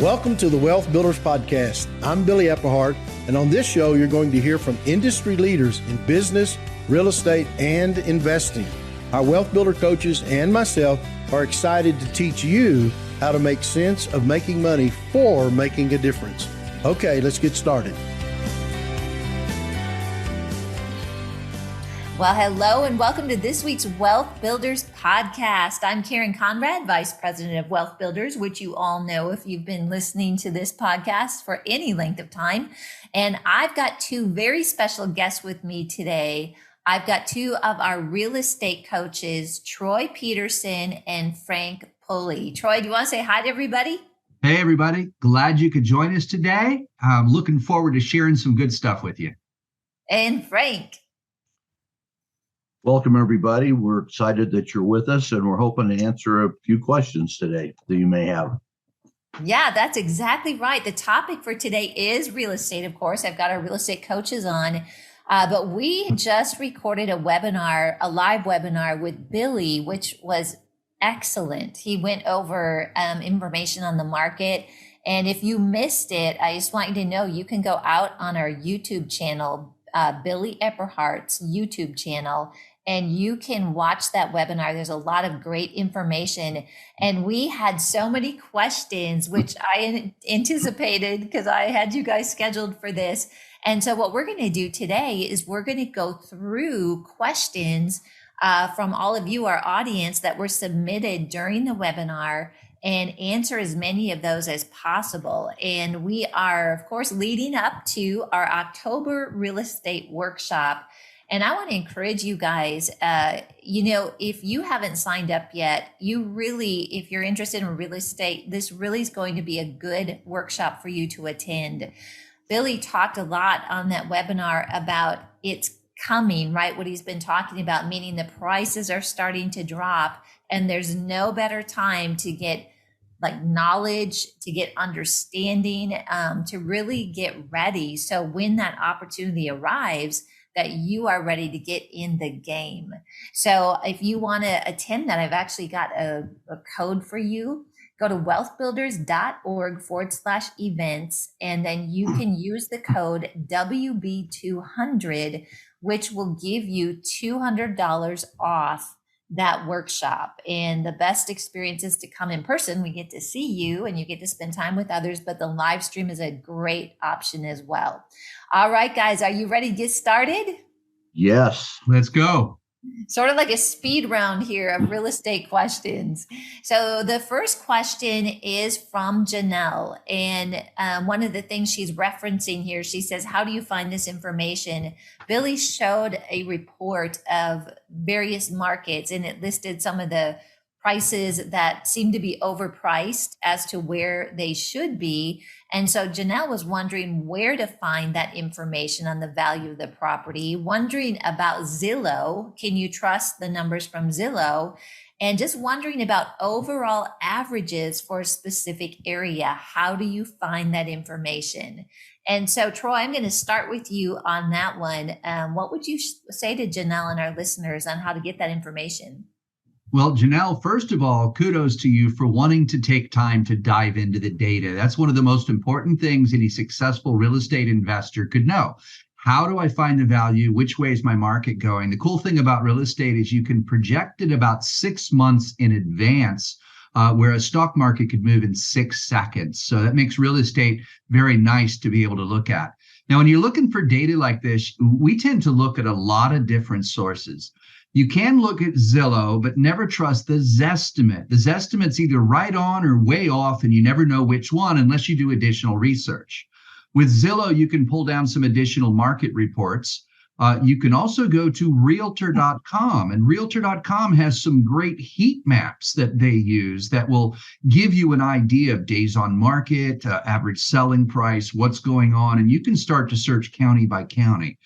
Welcome to the Wealth Builders Podcast. I'm Billy Epplehart, and on this show, you're going to hear from industry leaders in business, real estate, and investing. Our Wealth Builder coaches and myself are excited to teach you how to make sense of making money for making a difference. Okay, let's get started. Well, hello and welcome to this week's Wealth Builders Podcast. I'm Karen Conrad, Vice President of Wealth Builders, which you all know if you've been listening to this podcast for any length of time. And I've got two very special guests with me today. I've got two of our real estate coaches, Troy Peterson and Frank Pulley. Troy, do you want to say hi to everybody? Hey, everybody. Glad you could join us today. I'm looking forward to sharing some good stuff with you. And Frank. Welcome, everybody. We're excited that you're with us, and we're hoping to answer a few questions today that you may have. Yeah, that's exactly right. The topic for today is real estate, of course. I've got our real estate coaches on, but we just recorded a webinar, a live webinar with Billy, which was excellent. He went over information on the market. And if you missed it, I just want you to know you can go out on our YouTube channel, Billy Epperhart's YouTube channel, and you can watch that webinar. There's a lot of great information. And we had so many questions, which I anticipated because I had you guys scheduled for this. And so what we're going to do today is we're going to go through questions from all of you, our audience, that were submitted during the webinar and answer as many of those as possible. And we are, of course, leading up to our October real estate workshop. And I want to encourage you guys, if you haven't signed up yet, if you're interested in real estate, this really is going to be a good workshop for you to attend. Billy talked a lot on that webinar about it's coming, right? What he's been talking about, meaning the prices are starting to drop, and there's no better time to get knowledge, to get understanding, to really get ready. So when that opportunity arrives, that you are ready to get in the game. So if you want to attend that, I've actually got a code for you. Go to wealthbuilders.org/events, and then you can use the code WB200, which will give you $200 off that workshop. And the best experience is to come in person. We get to see you and you get to spend time with others, but the live stream is a great option as well. All right, guys, are you ready to get started? Yes. Let's go. Sort of like a speed round here of real estate questions. So the first question is from Janelle. And one of the things she's referencing here, she says, how do you find this information? Billy showed a report of various markets, and it listed some of the prices that seem to be overpriced as to where they should be. And so Janelle was wondering where to find that information on the value of the property, wondering about Zillow. Can you trust the numbers from Zillow? And just wondering about overall averages for a specific area. How do you find that information? And so, Troy, I'm going to start with you on that one. What would you say to Janelle and our listeners on how to get that information? Well, Janelle, first of all, kudos to you for wanting to take time to dive into the data. That's one of the most important things any successful real estate investor could know. How do I find the value? Which way is my market going? The cool thing about real estate is you can project it about 6 months in advance, where a stock market could move in 6 seconds. So that makes real estate very nice to be able to look at. Now, when you're looking for data like this, we tend to look at a lot of different sources. You can look at Zillow, but never trust the Zestimate. The Zestimate's either right on or way off, and you never know which one unless you do additional research. With Zillow, you can pull down some additional market reports. You can also go to Realtor.com, and Realtor.com has some great heat maps that they use that will give you an idea of days on market, average selling price, what's going on, and you can start to search county by county.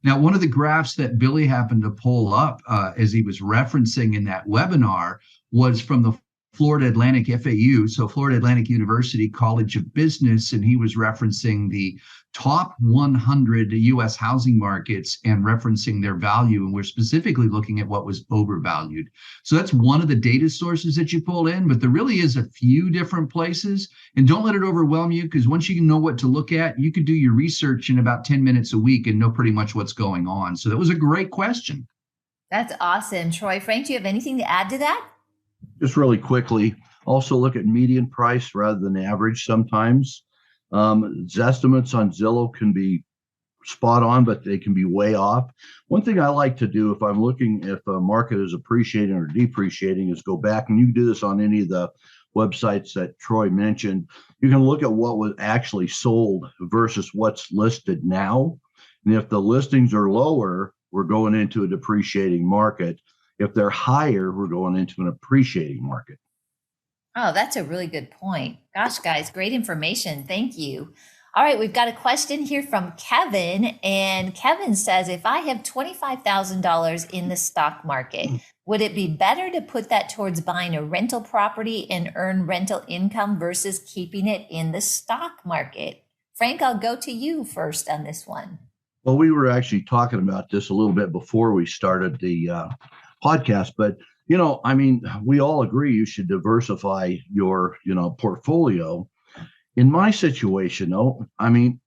Now, one of the graphs that Billy happened to pull up as he was referencing in that webinar was from the Florida Atlantic FAU, so Florida Atlantic University College of Business, and he was referencing the top 100 U.S. housing markets and referencing their value. And we're specifically looking at what was overvalued. So that's one of the data sources that you pull in, but there really is a few different places. And don't let it overwhelm you, because once you know what to look at, you could do your research in about 10 minutes a week and know pretty much what's going on. So that was a great question. That's awesome. Troy, Frank, do you have anything to add to that? Just really quickly, also look at median price rather than average sometimes. Estimates on Zillow can be spot on, but they can be way off. One thing I like to do if I'm looking if a market is appreciating or depreciating is go back, and you can do this on any of the websites that Troy mentioned. You can look at what was actually sold versus what's listed now. And if the listings are lower, we're going into a depreciating market. If they're higher, we're going into an appreciating market. Oh, that's a really good point. Gosh, guys, great information. Thank you. All right, we've got a question here from Kevin. And Kevin says, if I have $25,000 in the stock market, would it be better to put that towards buying a rental property and earn rental income versus keeping it in the stock market? Frank, I'll go to you first on this one. Well, we were actually talking about this a little bit before we started the podcast, but we all agree you should diversify your, portfolio. In my situation, though,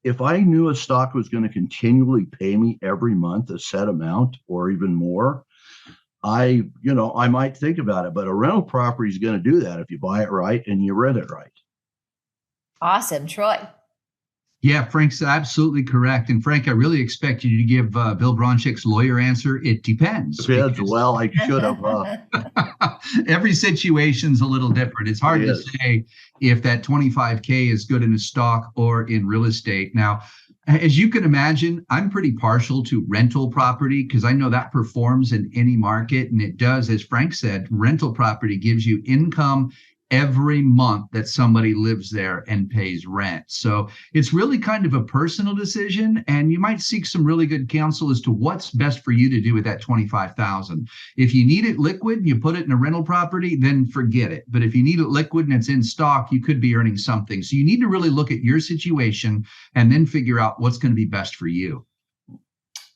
if I knew a stock was going to continually pay me every month a set amount or even more, I might think about it. But a rental property is going to do that if you buy it right and you rent it right. Awesome. Troy. Yeah, Frank's absolutely correct. And Frank, I really expect you to give Bill Bronchick's lawyer answer. It depends. Depends. Well, I should have. Every situation's a little different. It's hard to say if that 25K is good in a stock or in real estate. Now, as you can imagine, I'm pretty partial to rental property because I know that performs in any market. And it does, as Frank said, rental property gives you income every month that somebody lives there and pays rent. So it's really kind of a personal decision, and you might seek some really good counsel as to what's best for you to do with that $25,000. If you need it liquid and you put it in a rental property, then forget it. But if you need it liquid and it's in stock, you could be earning something. So you need to really look at your situation and then figure out what's going to be best for you.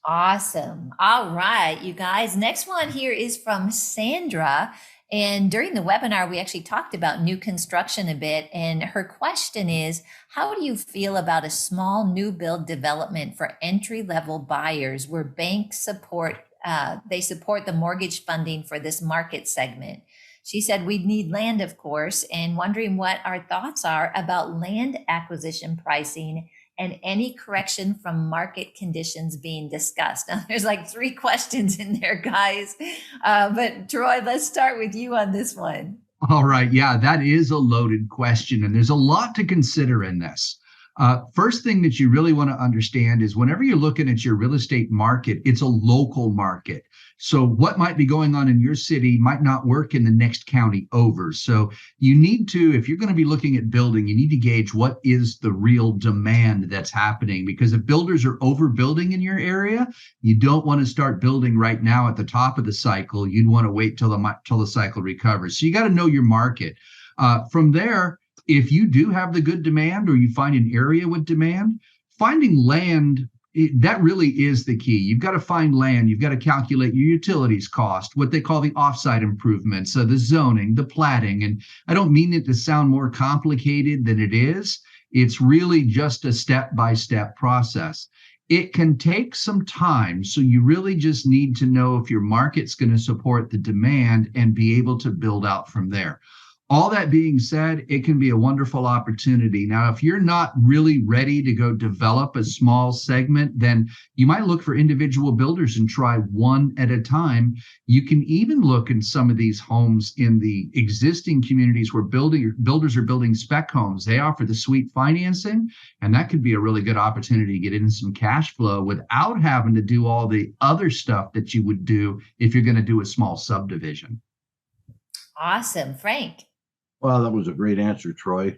Awesome. All right, you guys. Next one here is from Sandra. And during the webinar, we actually talked about new construction a bit. And her question is, how do you feel about a small new build development for entry-level buyers where banks support the mortgage funding for this market segment? She said, we'd need land, of course, and wondering what our thoughts are about land acquisition pricing and any correction from market conditions being discussed. Now, there's like 3 questions in there, guys. But Troy, let's start with you on this one. All right. Yeah, that is a loaded question. And there's a lot to consider in this. First thing that you really want to understand is whenever you're looking at your real estate market, it's a local market. So what might be going on in your city might not work in the next county over. So you need to, if you're going to be looking at building, you need to gauge what is the real demand that's happening. Because if builders are overbuilding in your area, you don't want to start building right now at the top of the cycle. You'd want to wait till the cycle recovers. So you got to know your market. From there, if you do have the good demand or you find an area with demand, finding land, that really is the key. You've got to find land. You've got to calculate your utilities cost, what they call the offsite improvements, the zoning, the platting. And I don't mean it to sound more complicated than it is. It's really just a step-by-step process. It can take some time. So you really just need to know if your market's going to support the demand and be able to build out from there. All that being said, it can be a wonderful opportunity. Now, if you're not really ready to go develop a small segment, then you might look for individual builders and try one at a time. You can even look in some of these homes in the existing communities where builders are building spec homes. They offer the sweet financing, and that could be a really good opportunity to get in some cash flow without having to do all the other stuff that you would do if you're going to do a small subdivision. Awesome. Frank. Well, that was a great answer, Troy.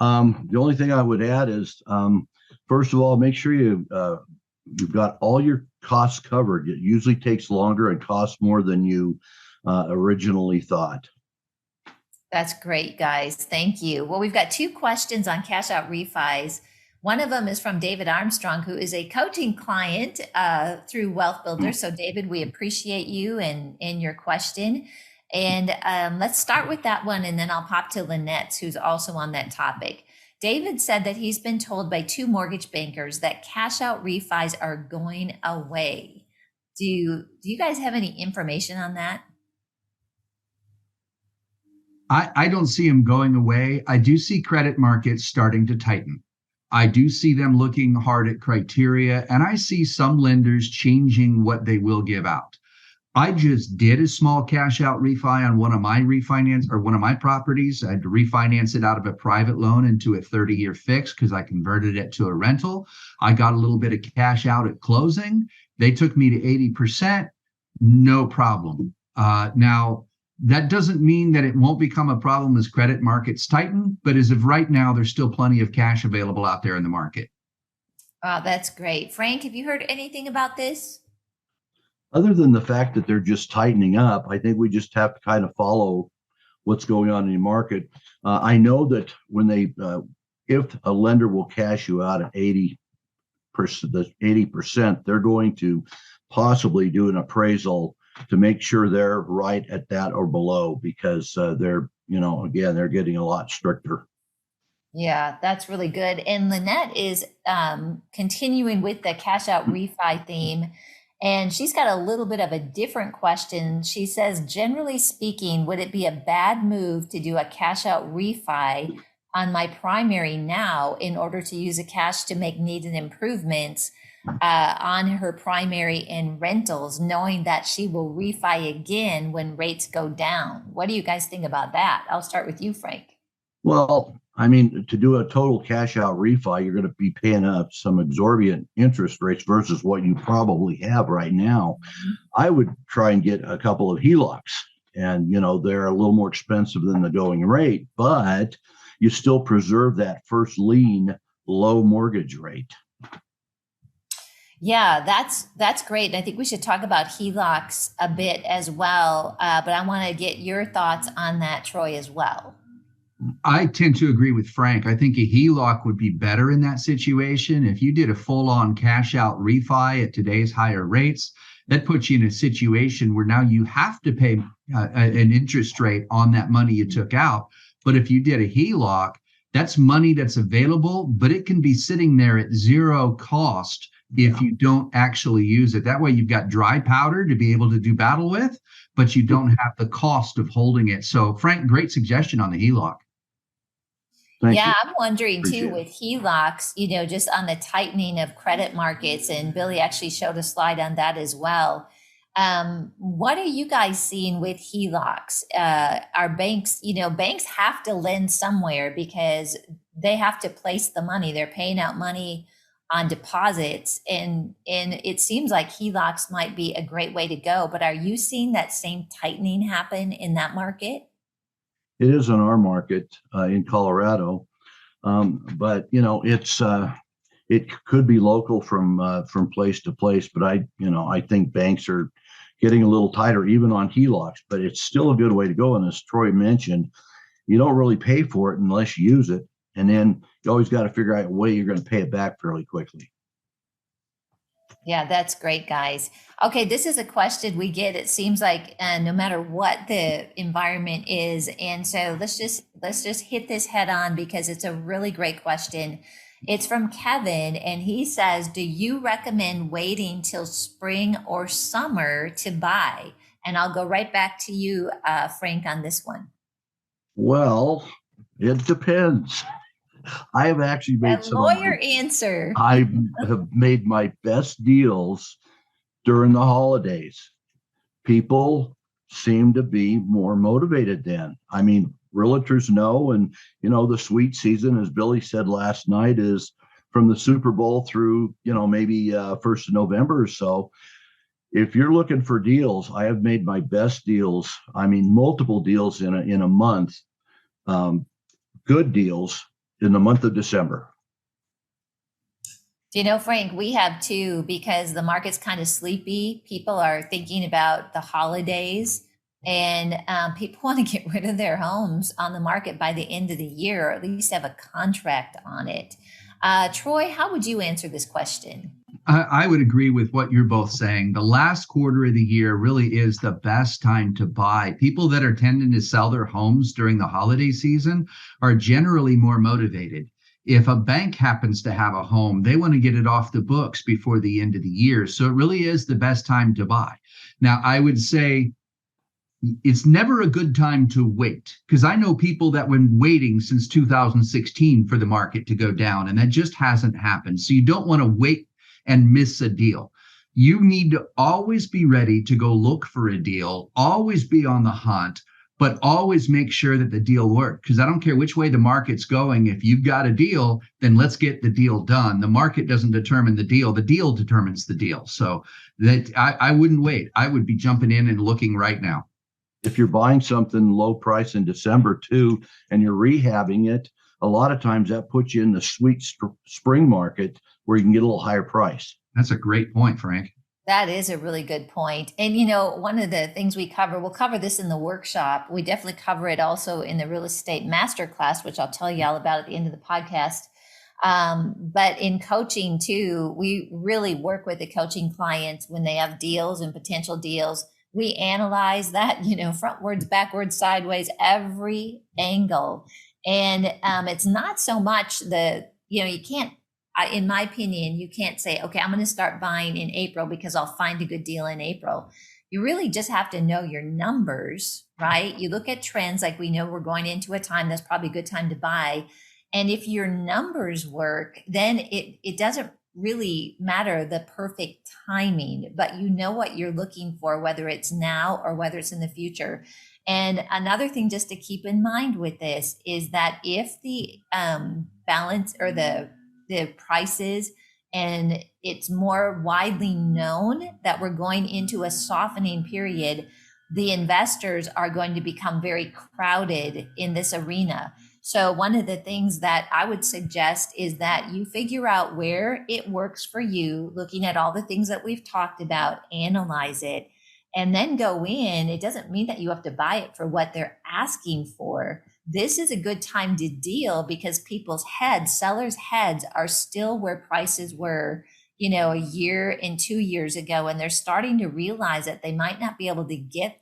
The only thing I would add is, first of all, make sure you've got all your costs covered. It usually takes longer and costs more than you originally thought. That's great, guys. Thank you. Well, we've got two questions on cash out refis. One of them is from David Armstrong, who is a coaching client through Wealth Builders. So, David, we appreciate you and your question. And let's start with that one, and then I'll pop to Lynette, who's also on that topic. David said that he's been told by two mortgage bankers that cash out refis are going away. Do you guys have any information on that? I don't see them going away. I do see credit markets starting to tighten. I do see them looking hard at criteria, and I see some lenders changing what they will give out. I just did a small cash out refi on one of my properties. I had to refinance it out of a private loan into a 30-year fix because I converted it to a rental. I got a little bit of cash out at closing. They took me to 80%, no problem. Now, that doesn't mean that it won't become a problem as credit markets tighten, but as of right now, there's still plenty of cash available out there in the market. Wow, that's great. Frank, have you heard anything about this? Other than the fact that they're just tightening up, I think we just have to kind of follow what's going on in the market. I know that when if a lender will cash you out at 80%, they're going to possibly do an appraisal to make sure they're right at that or below, because they're getting a lot stricter. Yeah, that's really good. And Lynette is continuing with the cash out refi theme. And she's got a little bit of a different question. She says, generally speaking, would it be a bad move to do a cash out refi on my primary now in order to use the cash to make needed improvements on her primary and rentals, knowing that she will refi again when rates go down? What do you guys think about that? I'll start with you, Frank. Well, I mean, to do a total cash out refi, you're going to be paying up some exorbitant interest rates versus what you probably have right now. I would try and get a couple of HELOCs, and they're a little more expensive than the going rate, but you still preserve that first lien low mortgage rate. Yeah, that's great. And I think we should talk about HELOCs a bit as well. But I want to get your thoughts on that, Troy, as well. I tend to agree with Frank. I think a HELOC would be better in that situation. If you did a full-on cash out refi at today's higher rates, that puts you in a situation where now you have to pay an interest rate on that money you took out. But if you did a HELOC, that's money that's available, but it can be sitting there at zero cost if you don't actually use it. That way you've got dry powder to be able to do battle with, but you don't have the cost of holding it. So Frank, great suggestion on the HELOC. Thank you. I'm wondering too with HELOCs, just on the tightening of credit markets, and Billy actually showed a slide on that as well. What are you guys seeing with HELOCs? Our banks, banks have to lend somewhere because they have to place the money. They're paying out money on deposits, and it seems like HELOCs might be a great way to go. But are you seeing that same tightening happen in that market? It is in our market in Colorado, but it could be local from place to place. But I think banks are getting a little tighter even on HELOCs. But it's still a good way to go. And as Troy mentioned, you don't really pay for it unless you use it, and then you always got to figure out a way you're going to pay it back fairly quickly. Yeah, that's great, guys. Okay, this is a question we get. It seems like no matter what the environment is, and so let's just hit this head on because it's a really great question. It's from Kevin, and he says, "Do you recommend waiting till spring or summer to buy?" And I'll go right back to you, Frank, on this one. Well, it depends. I have actually made answer. I have made my best deals during the holidays. People seem to be more motivated then. I mean, realtors know, and the sweet season, as Billy said last night, is from the Super Bowl through maybe 1st of November or so. If you're looking for deals, I have made my best deals. I mean, multiple deals in a month. Good deals in the month of December. Frank, we have too, because the market's kind of sleepy. People are thinking about the holidays. And people want to get rid of their homes on the market by the end of the year, or at least have a contract on it. Troy, how would you answer this question? I would agree with what you're both saying. The last quarter of the year really is the best time to buy. People that are tending to sell their homes during the holiday season are generally more motivated. If a bank happens to have a home, they want to get it off the books before the end of the year. So it really is the best time to buy. Now, I would say it's never a good time to wait, because I know people that been waiting since 2016 for the market to go down, and that just hasn't happened. So you don't want to wait and miss a deal. You need to always be ready to go look for a deal, always be on the hunt, but always make sure that the deal works. Because I don't care which way the market's going. If you've got a deal, then let's get the deal done. The market doesn't determine the deal determines the deal. So that I wouldn't wait. I would be jumping in and looking right now. If you're buying something low price in December too, and you're rehabbing it, a lot of times that puts you in the sweet spring market where you can get a little higher price. That's a great point, Frank. That is a really good point. And, one of the things we'll cover this in the workshop. We definitely cover it also in the real estate masterclass, which I'll tell you all about at the end of the podcast. But in coaching too, we really work with the coaching clients when they have deals and potential deals. We analyze that, frontwards, backwards, sideways, every angle. And it's not so much you can't, in my opinion, you can't say, okay, I'm going to start buying in April because I'll find a good deal in April. You really just have to know your numbers, right? You look at trends, like we know we're going into a time that's probably a good time to buy. And if your numbers work, then it doesn't really matter the perfect timing, but you know what you're looking for, whether it's now or whether it's in the future. And another thing just to keep in mind with this is that if the balance or the prices, and it's more widely known that we're going into a softening period, the investors are going to become very crowded in this arena. So one of the things that I would suggest is that you figure out where it works for you, looking at all the things that we've talked about, analyze it, and then go in. It doesn't mean that you have to buy it for what they're asking for. This is a good time to deal because sellers' heads are still where prices were, a year and 2 years ago, and they're starting to realize that they might not be able to get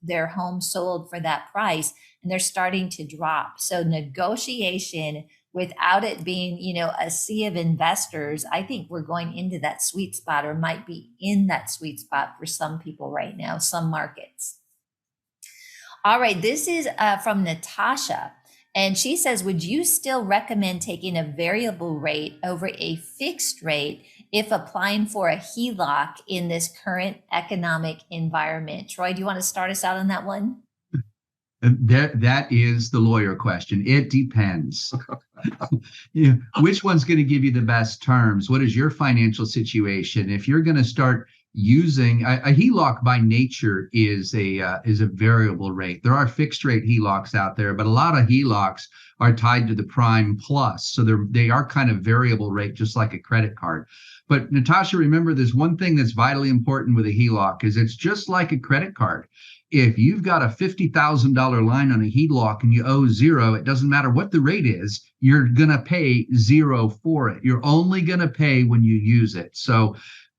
their homes sold for that price, and they're starting to drop. So negotiation, without it being, a sea of investors, I think we're going into that sweet spot, or might be in that sweet spot for some people right now, some markets. All right, this is from Natasha, and she says, would you still recommend taking a variable rate over a fixed rate if applying for a HELOC in this current economic environment? Troy, do you want to start us out on that one? That is the lawyer question. It depends. Which one's going to give you the best terms? What is your financial situation? If you're going to start using a HELOC by nature is a variable rate. There are fixed rate HELOCs out there, but a lot of HELOCs are tied to the prime plus. So they are kind of variable rate, just like a credit card. But Natasha, remember, there's one thing that's vitally important with a HELOC is it's just like a credit card. If you've got a $50,000 line on a HELOC and you owe zero, it doesn't matter what the rate is, you're going to pay zero for it. You're only going to pay when you use it. So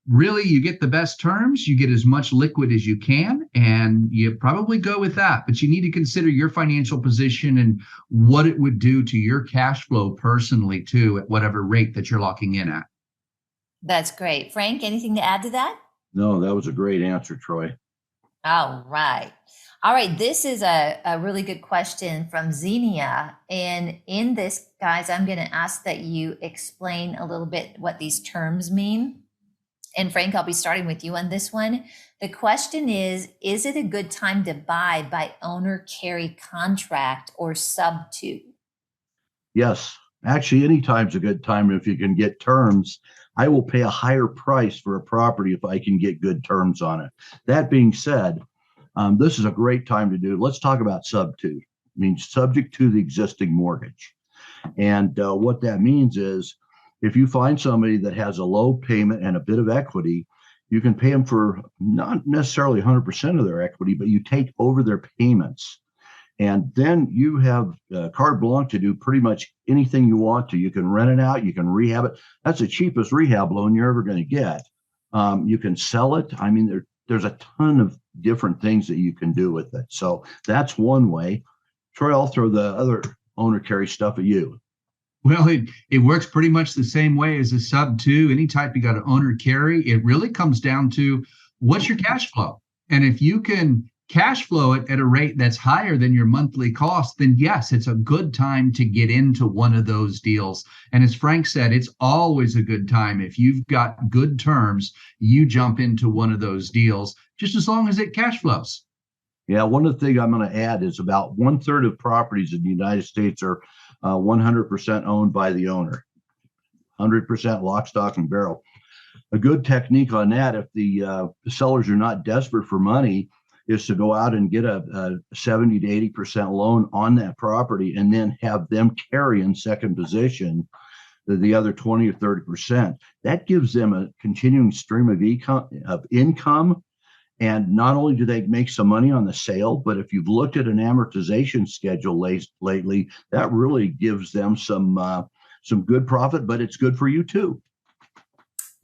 really, you get the best terms, you get as much liquid as you can, and you probably go with that. But you need to consider your financial position and what it would do to your cash flow personally, too, at whatever rate that you're locking in at. That's great. Frank, anything to add to that? No, that was a great answer, Troy. All right. All right. This is a really good question from Xenia. And in this, guys, I'm going to ask that you explain a little bit what these terms mean. And Frank, I'll be starting with you on this one. The question is it a good time to buy by owner carry contract or sub 2? Yes. Actually, any time's a good time if you can get terms. I will pay a higher price for a property if I can get good terms on it. That being said, this is a great time to do. Let's talk about sub 2. It means subject to the existing mortgage. And what that means is if you find somebody that has a low payment and a bit of equity, You can pay them for not necessarily 100% of their equity, but you take over their payments. And then you have carte blanche to do pretty much anything you want to. You can rent it out. You can rehab it. That's the cheapest rehab loan you're ever going to get. You can sell it. I mean, there's a ton of different things that you can do with it. So that's one way. Troy, I'll throw the other owner carry stuff at you. Well, it works pretty much the same way as a sub two. Any type you got to owner carry. It really comes down to what's your cash flow. And if you can cash flow it at a rate that's higher than your monthly cost, then yes, it's a good time to get into one of those deals. And as Frank said, it's always a good time. If you've got good terms, you jump into one of those deals, just as long as it cash flows. Yeah, one of the things I'm going to add is about 1/3 of properties in the United States are 100% owned by the owner, 100% lock, stock, and barrel. A good technique on that, if the sellers are not desperate for money, is to go out and get a 70 to 80% loan on that property and then have them carry in second position the other 20 or 30%. That gives them a continuing stream of income. And not only do they make some money on the sale, but if you've looked at an amortization schedule lately, that really gives them some good profit, but it's good for you too.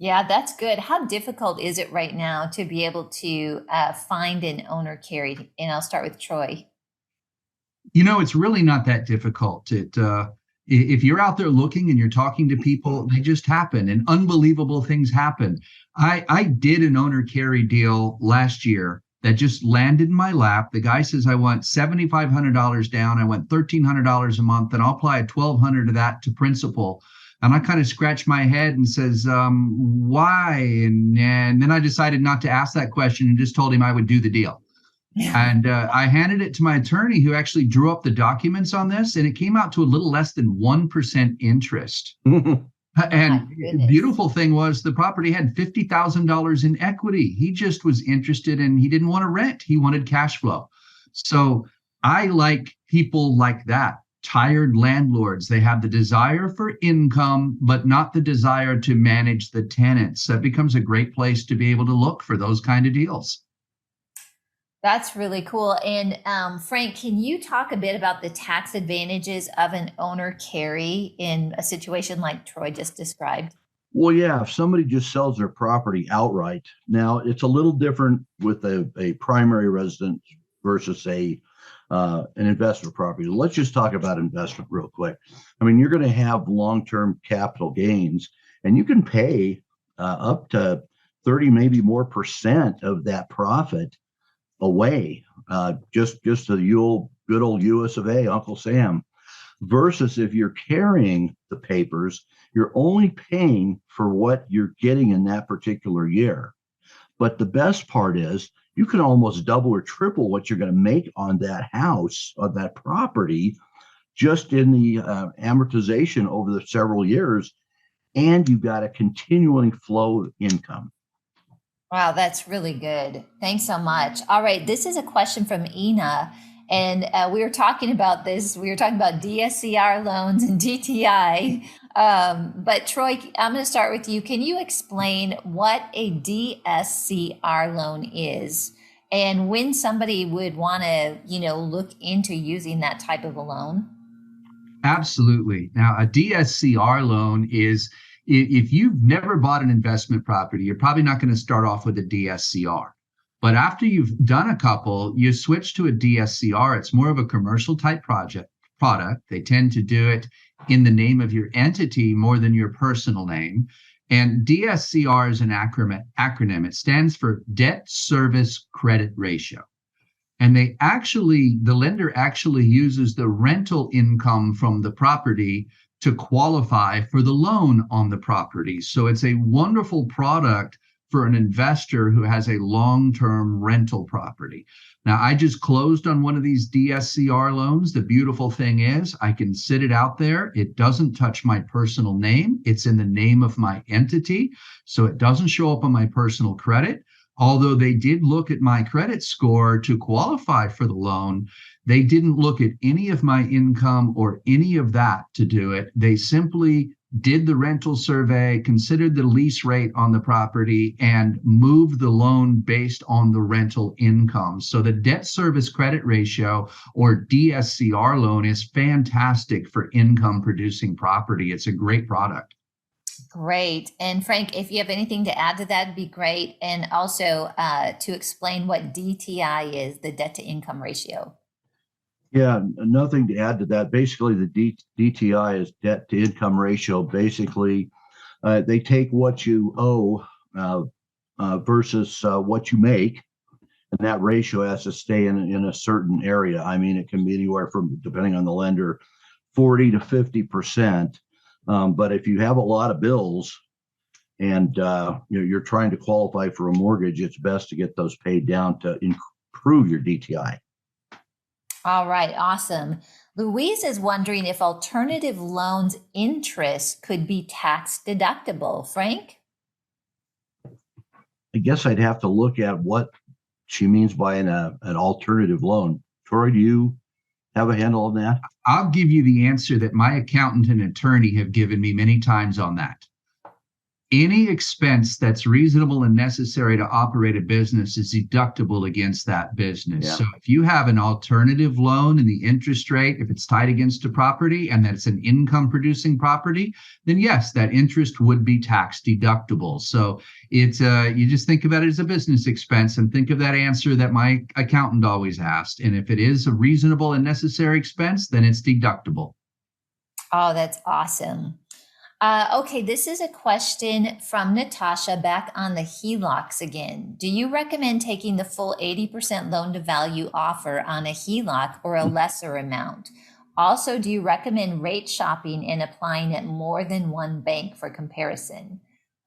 Yeah, that's good. How difficult is it right now to be able to find an owner carried? And I'll start with Troy. It's really not that difficult. If you're out there looking and you're talking to people, they just happen and unbelievable things happen. I did an owner carry deal last year that just landed in my lap. The guy says, I want $7,500 down. I want $1,300 a month, and I'll apply $1,200 of that to principal. And I kind of scratched my head and says, why? And then I decided not to ask that question and just told him I would do the deal. Yeah. And I handed it to my attorney, who actually drew up the documents on this, and it came out to a little less than 1% interest. And the beautiful thing was the property had $50,000 in equity. He just was interested, and he didn't want to rent. He wanted cash flow. So I like people like that. Tired landlords. They have the desire for income, but not the desire to manage the tenants. That becomes a great place to be able to look for those kind of deals. That's really cool. And Frank, can you talk a bit about the tax advantages of an owner carry in a situation like Troy just described? Well, yeah, if somebody just sells their property outright, now it's a little different with a primary residence versus an investment property. Let's just talk about investment real quick. I mean, you're going to have long-term capital gains, and you can pay up to 30, maybe more % of that profit away, just to the good old US of A, Uncle Sam. Versus if you're carrying the papers, you're only paying for what you're getting in that particular year. But the best part is you can almost double or triple what you're going to make on that house, on that property, just in the amortization over the several years, and you've got a continuing flow of income. Wow, that's really good. Thanks so much. All right, this is a question from Ina, and we were talking about this. We were talking about DSCR loans and DTI. But Troy, I'm going to start with you. Can you explain what a DSCR loan is and when somebody would want to, look into using that type of a loan? Absolutely. Now, a DSCR loan is, if you've never bought an investment property, you're probably not going to start off with a DSCR. But after you've done a couple, you switch to a DSCR. It's more of a commercial type product. They tend to do it in the name of your entity more than your personal name. And DSCR is an acronym. It stands for Debt Service Credit Ratio. And the lender actually uses the rental income from the property to qualify for the loan on the property. So it's a wonderful product for an investor who has a long-term rental property. Now, I just closed on one of these DSCR loans. The beautiful thing is I can sit it out there. It doesn't touch my personal name. It's in the name of my entity, so it doesn't show up on my personal credit. Although they did look at my credit score to qualify for the loan, they didn't look at any of my income or any of that to do it. They simply did the rental survey, considered the lease rate on the property, and moved the loan based on the rental income. So the debt service credit ratio, or DSCR loan, is fantastic for income producing property. It's a great product. Great. And Frank, if you have anything to add to that, it'd be great. And also to explain what DTI is, the debt to income ratio. Yeah, nothing to add to that. Basically, the DTI is debt to income ratio. Basically, they take what you owe versus what you make, and that ratio has to stay in a certain area. I mean, it can be anywhere from, depending on the lender, 40 to 50%. But if you have a lot of bills and you're trying to qualify for a mortgage, it's best to get those paid down to improve your DTI. All right, awesome. Louise is wondering if alternative loans interest could be tax deductible. Frank? I guess I'd have to look at what she means by an alternative loan. Troy, do you have a handle on that? I'll give you the answer that my accountant and attorney have given me many times on that. Any expense that's reasonable and necessary to operate a business is deductible against that business. Yeah. So if you have an alternative loan and the interest rate, if it's tied against a property and that it's an income producing property, then yes, that interest would be tax deductible. So it's you just think about it as a business expense and think of that answer that my accountant always asked. And if it is a reasonable and necessary expense, then it's deductible. Oh, that's awesome. Okay, this is a question from Natasha back on the HELOCs again. Do you recommend taking the full 80% loan to value offer on a HELOC or a lesser amount? Also, do you recommend rate shopping and applying at more than one bank for comparison?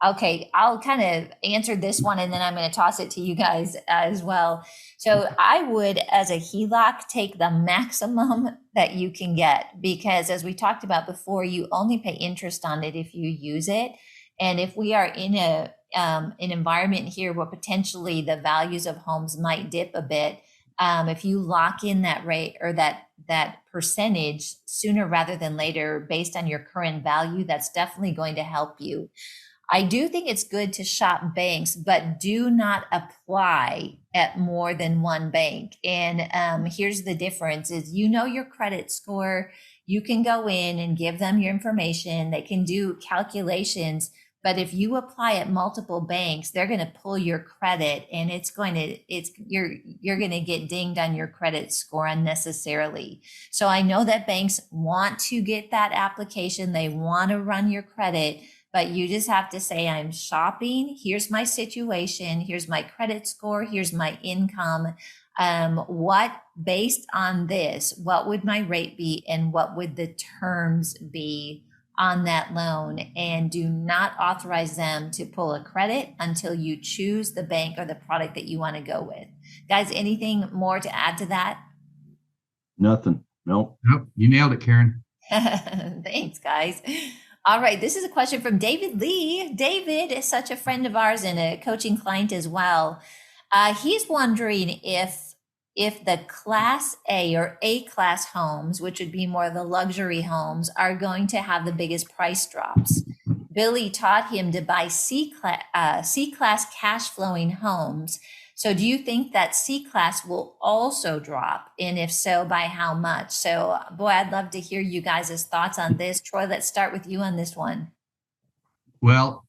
Okay, I'll kind of answer this one and then I'm going to toss it to you guys as well. So I would, as a HELOC, take the maximum that you can get because as we talked about before, you only pay interest on it if you use it. And if we are in an environment here where potentially the values of homes might dip a bit, if you lock in that rate or that percentage sooner rather than later based on your current value, that's definitely going to help you. I do think it's good to shop banks, but do not apply at more than one bank. And here's the difference is your credit score. You can go in and give them your information. They can do calculations. But if you apply at multiple banks, they're going to pull your credit and you're going to get dinged on your credit score unnecessarily. So I know that banks want to get that application. They want to run your credit. But you just have to say, I'm shopping. Here's my situation. Here's my credit score. Here's my income. Based on this, what would my rate be and what would the terms be on that loan? And do not authorize them to pull a credit until you choose the bank or the product that you want to go with. Guys, anything more to add to that? Nothing. Nope. Nope. You nailed it, Karen. Thanks, guys. All right, this is a question from David Lee. David is such a friend of ours and a coaching client as well. He's wondering if the Class A or A-class homes, which would be more the luxury homes, are going to have the biggest price drops. Billy taught him to buy C-class cash flowing homes. So do you think that C-class will also drop? And if so, by how much? So boy, I'd love to hear you guys' thoughts on this. Troy, let's start with you on this one. Well,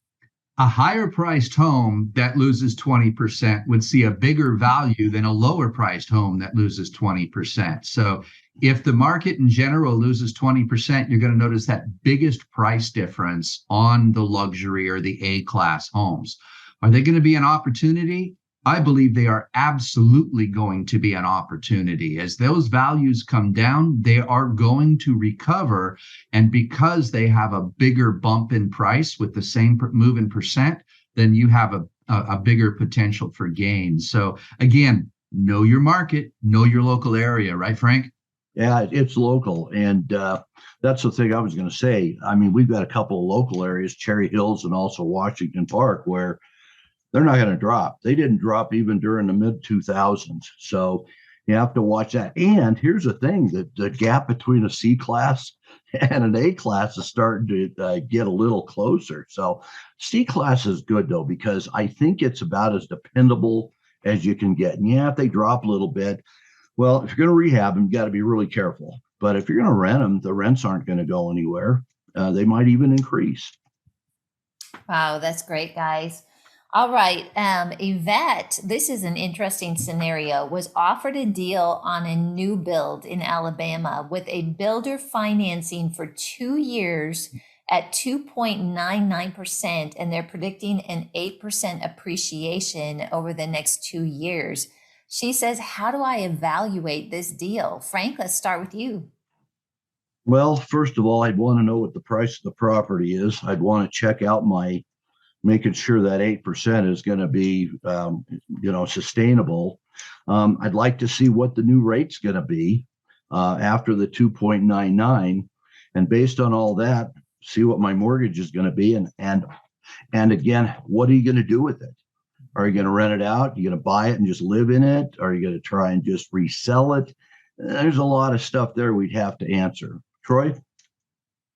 a higher priced home that loses 20% would see a bigger value than a lower priced home that loses 20%. So if the market in general loses 20%, you're going to notice that biggest price difference on the luxury or the A-class homes. Are they going to be an opportunity? I believe they are absolutely going to be an opportunity. As those values come down, they are going to recover. And because they have a bigger bump in price with the same move in percent, then you have a bigger potential for gain. So again, know your market, know your local area, right, Frank? Yeah, it's local. And that's the thing I was going to say. I mean, we've got a couple of local areas, Cherry Hills and also Washington Park, where they're not going to drop. They didn't drop even during the mid 2000s. So You have to watch that. And here's the thing, the gap between a C class and an A class is starting to get a little closer. So C class is good, though, because I think it's about as dependable as you can get. And yeah, if they drop a little bit, well, if you're going to rehab them, you got to be really careful. But if you're going to rent them, the rents aren't going to go anywhere. They might even increase. Wow, that's great, guys. All right. Yvette, this is an interesting scenario, was offered a deal on a new build in Alabama with a builder financing for 2 years at 2.99%, and they're predicting an 8% appreciation over the next 2 years. She says, how do I evaluate this deal? Frank, let's start with you. Well, first of all, I'd want to know what the price of the property is. I'd want to check out making sure that 8% is going to be, sustainable. I'd like to see what the new rate's going to be after the 2.99, and based on all that, see what my mortgage is going to be, and again, what are you going to do with it? Are you going to rent it out? Are you going to buy it and just live in it? Are you going to try and just resell it? There's a lot of stuff there we'd have to answer. Troy?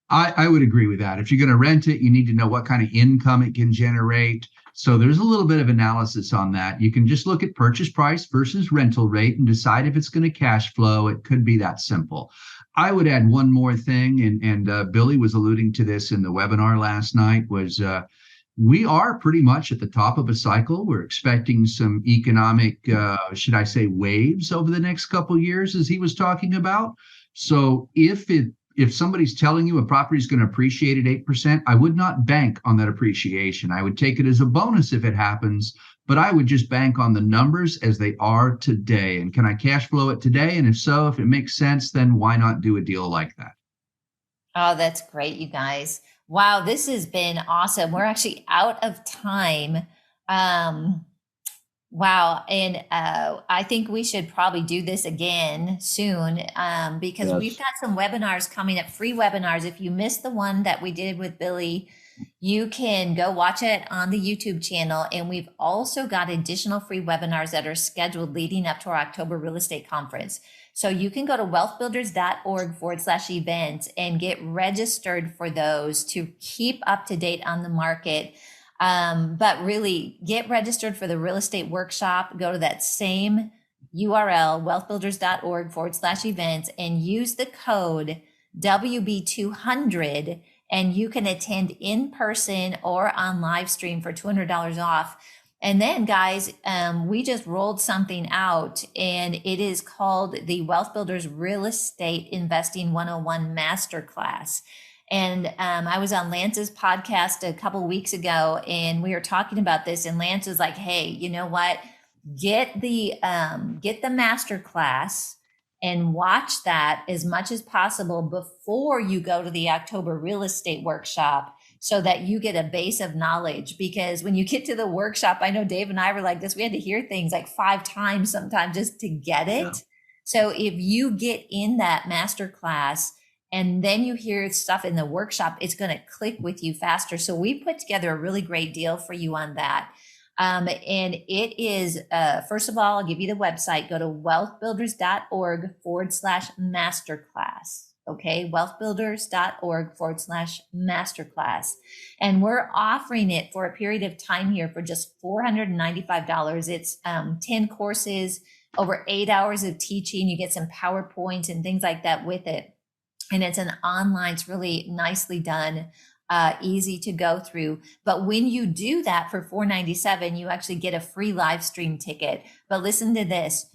I would agree with that. If you're going to rent it, you need to know what kind of income it can generate. So there's a little bit of analysis on that. You can just look at purchase price versus rental rate and decide if it's going to cash flow. It could be that simple. I would add one more thing, and Billy was alluding to this in the webinar last night, was we are pretty much at the top of a cycle. We're expecting some economic, should I say, waves over the next couple of years, as he was talking about. So if somebody's telling you a property is going to appreciate at 8%, I would not bank on that appreciation. I would take it as a bonus if it happens, but I would just bank on the numbers as they are today. And can I cash flow it today? And if so, if it makes sense, then why not do a deal like that? Oh, that's great, you guys. Wow, this has been awesome. We're actually out of time. Wow. And I think we should probably do this again soon because Yes. we've got some webinars coming up, free webinars. If you missed the one that we did with Billy, you can go watch it on the YouTube channel. And we've also got additional free webinars that are scheduled leading up to our October real estate conference. So you can go to wealthbuilders.org/events and get registered for those to keep up to date on the market. But really get registered for the real estate workshop. Go to that same URL, wealthbuilders.org/events, and use the code WB200, and you can attend in person or on live stream for $200 off. And then, guys, we just rolled something out, and it is called the Wealth Builders Real Estate Investing 101 Masterclass. And I was on Lance's podcast a couple of weeks ago, and we were talking about this. And Lance was like, "Hey, you know what? Get the master class and watch that as much as possible before you go to the October real estate workshop, so that you get a base of knowledge. Because when you get to the workshop, I know Dave and I were like this. We had to hear things like 5 times sometimes just to get it. Yeah. So if you get in that master class, and then you hear stuff in the workshop, it's going to click with you faster. So we put together a really great deal for you on that. And it is, first of all, I'll give you the website. Go to wealthbuilders.org/masterclass. Okay. wealthbuilders.org/masterclass. And we're offering it for a period of time here for just $495. It's 10 courses, over 8 hours of teaching. You get some PowerPoints and things like that with it. And it's an online, it's really nicely done, easy to go through. But when you do that for $497, you actually get a free live stream ticket. But listen to this,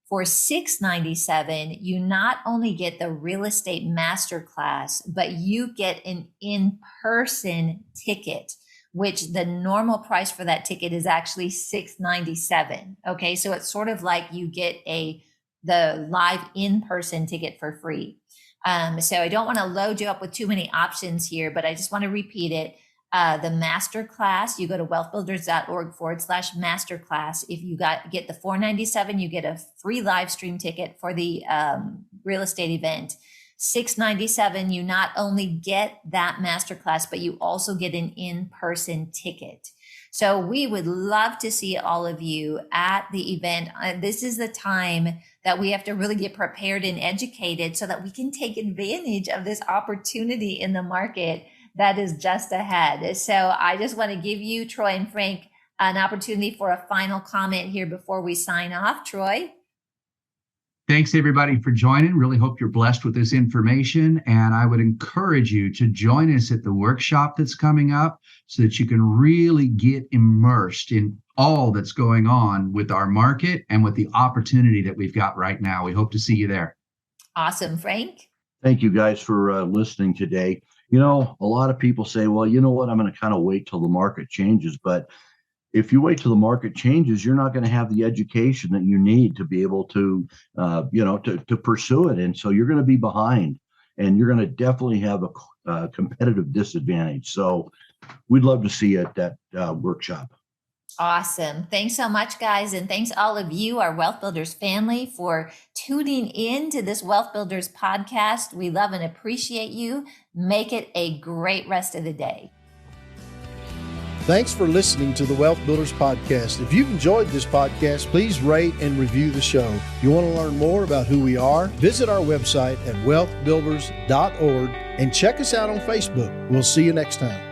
for $697, you not only get the real estate masterclass, but you get an in-person ticket, which the normal price for that ticket is actually $697. Okay, so it's sort of like you get the live in-person ticket for free. So I don't want to load you up with too many options here, but I just want to repeat it. The master class, you go to wealthbuilders.org/masterclass. If you get the $497, you get a free live stream ticket for the real estate event. $697, you not only get that masterclass, but you also get an in-person ticket. So we would love to see all of you at the event. This is the time that we have to really get prepared and educated so that we can take advantage of this opportunity in the market that is just ahead. So I just want to give you, Troy and Frank, an opportunity for a final comment here before we sign off. Troy? Thanks, everybody, for joining. Really hope you're blessed with this information. And I would encourage you to join us at the workshop that's coming up so that you can really get immersed in all that's going on with our market and with the opportunity that we've got right now. We hope to see you there. Awesome. Frank? Thank you guys for listening today. You know, a lot of people say, well, you know what, I'm going to kind of wait till the market changes. But if you wait till the market changes, you're not going to have the education that you need to be able to, to pursue it. And so you're going to be behind, and you're going to definitely have a competitive disadvantage. So we'd love to see you at that workshop. Awesome. Thanks so much, guys. And thanks all of you, our Wealth Builders family, for tuning in to this Wealth Builders podcast. We love and appreciate you. Make it a great rest of the day. Thanks for listening to the Wealth Builders Podcast. If you've enjoyed this podcast, please rate and review the show. If you want to learn more about who we are, visit our website at wealthbuilders.org and check us out on Facebook. We'll see you next time.